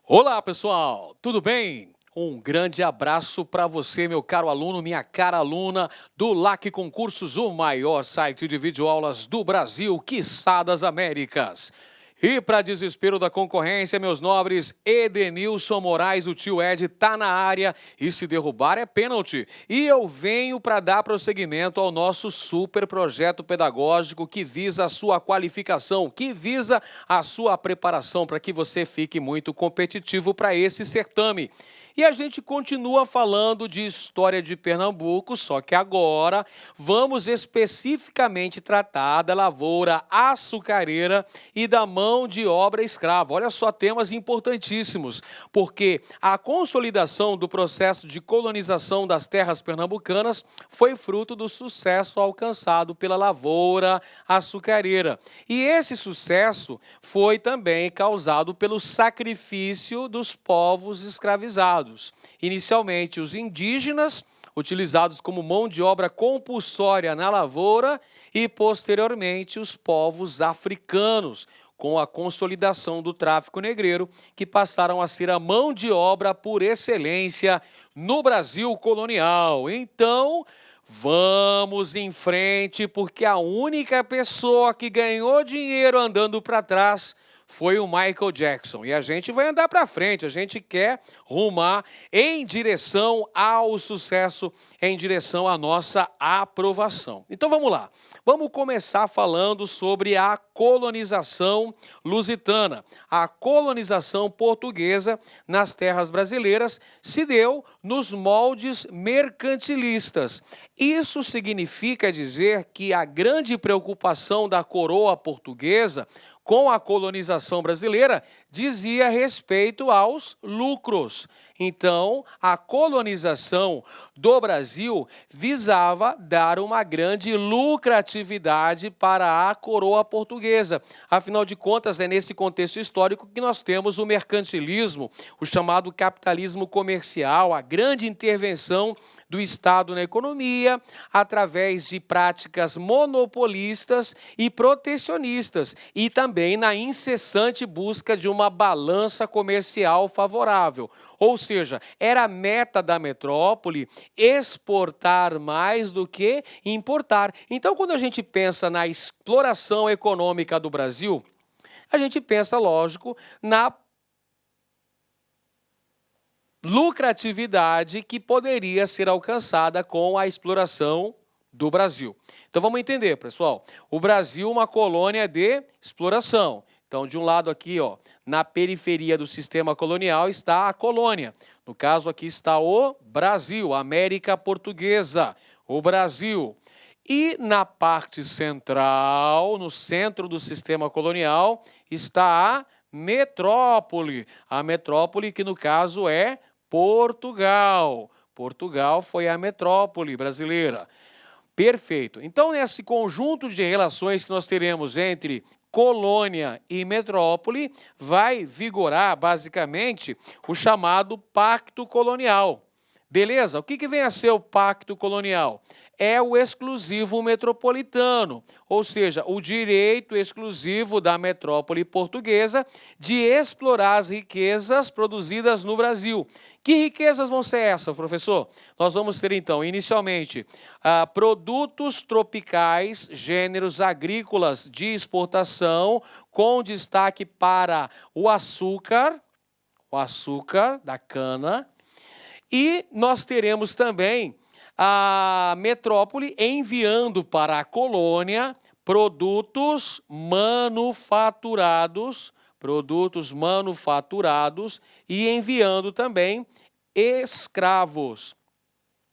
Olá, pessoal, tudo bem? Um grande abraço para você, meu caro aluno, minha cara aluna do LAC Concursos, o maior site de videoaulas do Brasil, quiçá das Américas. E para desespero da concorrência, meus nobres, Edenilson Moraes, o tio Ed, tá na área e se derrubar é pênalti. E eu venho para dar prosseguimento ao nosso super projeto pedagógico que visa a sua qualificação, que visa a sua preparação para que você fique muito competitivo para esse certame. E a gente continua falando de história de Pernambuco, só que agora vamos especificamente tratar da lavoura açucareira e da mão de obra escrava. Olha só, temas importantíssimos, porque a consolidação do processo de colonização das terras pernambucanas foi fruto do sucesso alcançado pela lavoura açucareira. E esse sucesso foi também causado pelo sacrifício dos povos escravizados. Inicialmente, os indígenas, utilizados como mão de obra compulsória na lavoura, e posteriormente os povos africanos, com a consolidação do tráfico negreiro, que passaram a ser a mão de obra por excelência no Brasil colonial. Então, vamos em frente, porque a única pessoa que ganhou dinheiro andando para trás foi o Michael Jackson. E a gente vai andar para frente, a gente quer rumar em direção ao sucesso, em direção à nossa aprovação. Então vamos lá, vamos começar falando sobre a colonização lusitana. A colonização portuguesa nas terras brasileiras se deu nos moldes mercantilistas. Isso significa dizer que a grande preocupação da coroa portuguesa com a colonização brasileira dizia respeito aos lucros. Então, a colonização do Brasil visava dar uma grande lucratividade para a coroa portuguesa. Afinal de contas, é nesse contexto histórico que nós temos o mercantilismo, o chamado capitalismo comercial, a grande intervenção do Estado na economia, através de práticas monopolistas e protecionistas, e também na incessante busca de uma balança comercial favorável. Ou seja, era a meta da metrópole exportar mais do que importar. Então, quando a gente pensa na exploração econômica do Brasil, a gente pensa, lógico, na lucratividade que poderia ser alcançada com a exploração do Brasil. Então vamos entender, pessoal. O Brasil é uma colônia de exploração. Então, de um lado aqui, ó, na periferia do sistema colonial está a colônia. No caso aqui está o Brasil, a América Portuguesa, o Brasil. E na parte central, no centro do sistema colonial, está a metrópole. A metrópole que no caso é Portugal. Portugal foi a metrópole brasileira. Perfeito. Então, nesse conjunto de relações que nós teremos entre colônia e metrópole, vai vigorar, basicamente, o chamado Pacto Colonial. Beleza? O que vem a ser o Pacto Colonial? É o exclusivo metropolitano, ou seja, o direito exclusivo da metrópole portuguesa de explorar as riquezas produzidas no Brasil. Que riquezas vão ser essas, professor? Nós vamos ter, então, inicialmente, produtos tropicais, gêneros agrícolas de exportação, com destaque para o açúcar da cana. E nós teremos também a metrópole enviando para a colônia produtos manufaturados e enviando também escravos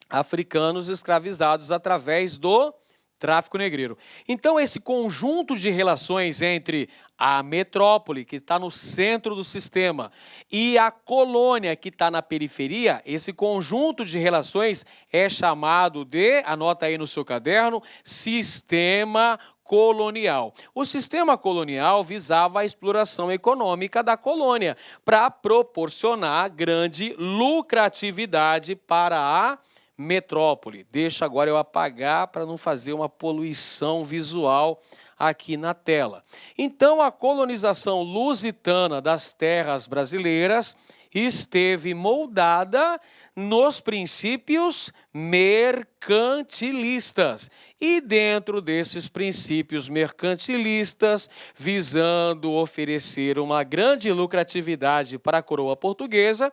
africanos escravizados através do tráfico negreiro. Então, esse conjunto de relações entre a metrópole, que está no centro do sistema, e a colônia, que está na periferia, esse conjunto de relações é chamado de, anota aí no seu caderno, sistema colonial. O sistema colonial visava a exploração econômica da colônia para proporcionar grande lucratividade para a metrópole. Deixa agora eu apagar para não fazer uma poluição visual aqui na tela. Então, a colonização lusitana das terras brasileiras esteve moldada nos princípios mercantilistas. E dentro desses princípios mercantilistas, visando oferecer uma grande lucratividade para a coroa portuguesa,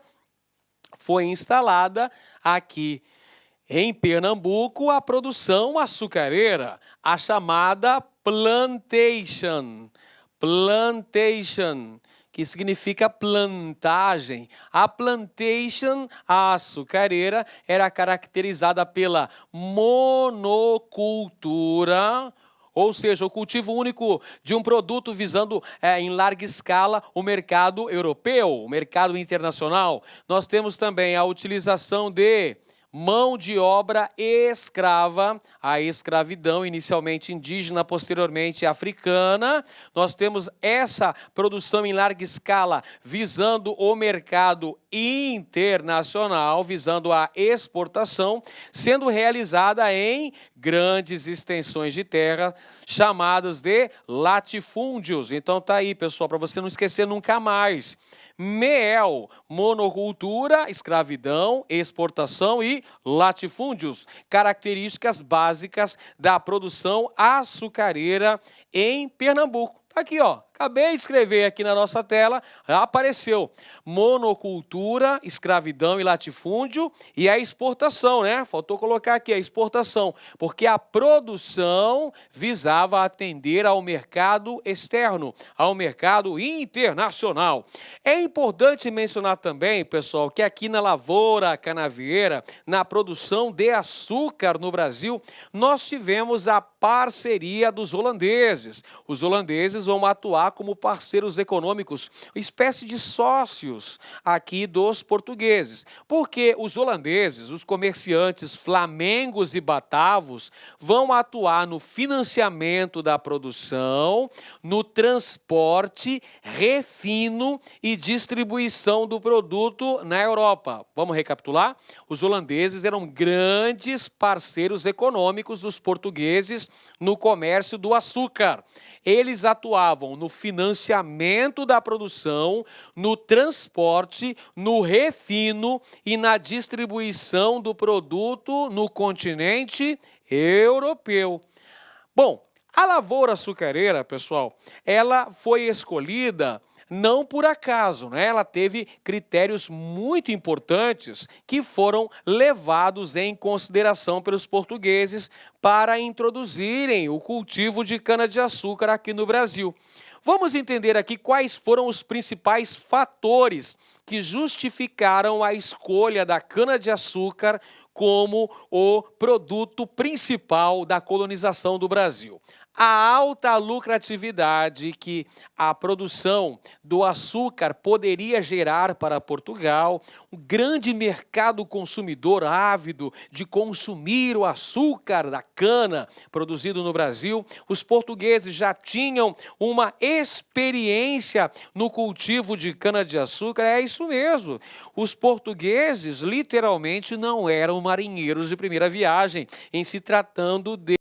foi instalada aqui em Pernambuco a produção açucareira, a chamada plantation. Plantation, que significa plantagem. A plantation, a açucareira, era caracterizada pela monocultura, ou seja, o cultivo único de um produto visando em larga escala o mercado europeu, o mercado internacional. Nós temos também a utilização de mão de obra escrava, a escravidão, inicialmente indígena, posteriormente africana. Nós temos essa produção em larga escala visando o mercado internacional, visando a exportação, sendo realizada em grandes extensões de terra, chamadas de latifúndios. Então tá aí, pessoal, para você não esquecer nunca mais. Mel, monocultura, escravidão, exportação e latifúndios, características básicas da produção açucareira em Pernambuco. Tá aqui, ó. Acabei de escrever aqui na nossa tela, já apareceu. Monocultura, escravidão e latifúndio e a exportação, né? Faltou colocar aqui a exportação, porque a produção visava atender ao mercado externo, ao mercado internacional. É importante mencionar também, pessoal, que aqui na lavoura canavieira, na produção de açúcar no Brasil, nós tivemos a parceria dos holandeses. Os holandeses vão atuar como parceiros econômicos, espécie de sócios aqui dos portugueses. Porque os holandeses, os comerciantes flamengos e batavos, vão atuar no financiamento da produção, no transporte, refino e distribuição do produto na Europa. Vamos recapitular? Os holandeses eram grandes parceiros econômicos dos portugueses no comércio do açúcar. Eles atuavam no financiamento da produção, no transporte, no refino e na distribuição do produto no continente europeu. Bom, a lavoura açucareira, pessoal, ela foi escolhida não por acaso, né? Ela teve critérios muito importantes que foram levados em consideração pelos portugueses para introduzirem o cultivo de cana-de-açúcar aqui no Brasil. Vamos entender aqui quais foram os principais fatores que justificaram a escolha da cana-de-açúcar como o produto principal da colonização do Brasil. A alta lucratividade que a produção do açúcar poderia gerar para Portugal, um grande mercado consumidor ávido de consumir o açúcar da cana produzido no Brasil. Os portugueses já tinham uma experiência no cultivo de cana-de-açúcar, é isso mesmo. Os portugueses literalmente não eram marinheiros de primeira viagem em se tratando de